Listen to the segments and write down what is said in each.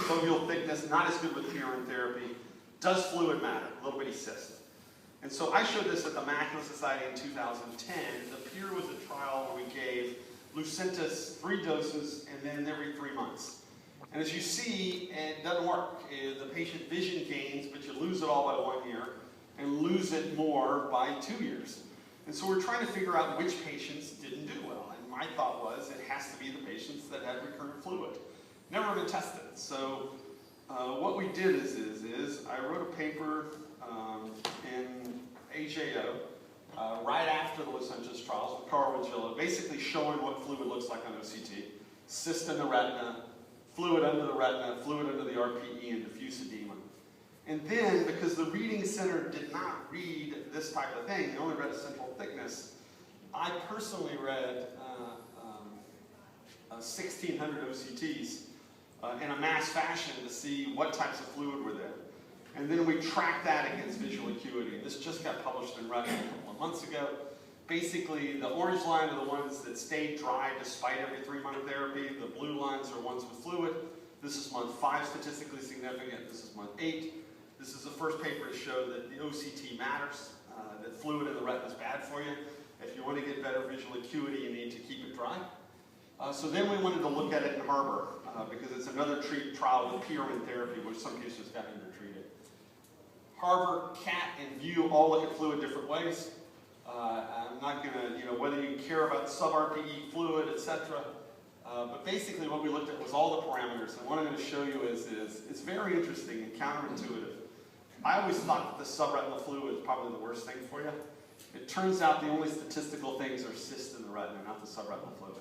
foveal thickness, not as good with PRN therapy. Does fluid matter? A little bitty cyst. And so I showed this at the Macular Society in 2010. The PURE was a trial where we gave Lucentis 3 doses and then every 3 months. And as you see, it doesn't work. The patient vision gains, but you lose it all by 1 year and lose it more by 2 years. And so we're trying to figure out which patients didn't do well. And my thought was it has to be the patients that had recurrent fluid. Never been tested. So what we did is I wrote a paper in AJO right after the Lucentis trials with Carl Wojtyla, basically showing what fluid looks like on OCT. Cyst in the retina, fluid under the retina, fluid under the RPE, and diffuse edema. And then, because the reading center did not read this type of thing, they only read a central thickness, I personally read 1,600 OCTs in a mass fashion to see what types of fluid were there. And then we tracked that against visual acuity. This just got published in Retina a couple of months ago. Basically, the orange line are the ones that stayed dry despite every 3-month therapy. The blue lines are ones with fluid. This is month 5 statistically significant. This is month 8. This is the first paper to show that the OCT matters, that fluid in the retina is bad for you. If you want to get better visual acuity, you need to keep it dry. So then we wanted to look at it in Harbor, because it's another trial with PRN therapy, which some patients got undertreated. Harbor, CAT, and VIEW all look at fluid different ways. I'm not going to, whether you care about sub-RPE fluid, etc. But basically what we looked at was all the parameters. And what I'm going to show you is it's very interesting and counterintuitive. I always thought that the subretinal fluid is probably the worst thing for you. It turns out the only statistical things are cysts in the retina, not the subretinal fluid.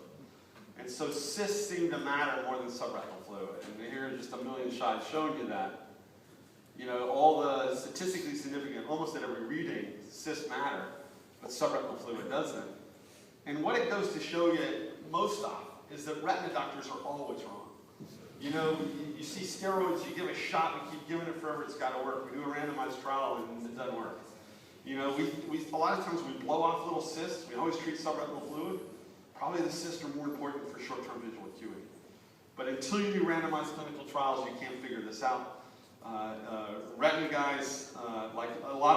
And so cysts seem to matter more than subretinal fluid. And here are just a million shots showing you that. All the statistically significant, almost at every reading, cysts matter, but subretinal fluid doesn't. And what it goes to show you most often is that retina doctors are always wrong. You see steroids, you give a shot, we keep giving it forever, it's got to work. We do a randomized trial and it doesn't work. A lot of times we blow off little cysts. We always treat subretinal fluid. Probably the cysts are more important for short-term visual acuity. But until you do randomized clinical trials, you can't figure this out. Retina guys, like a lot of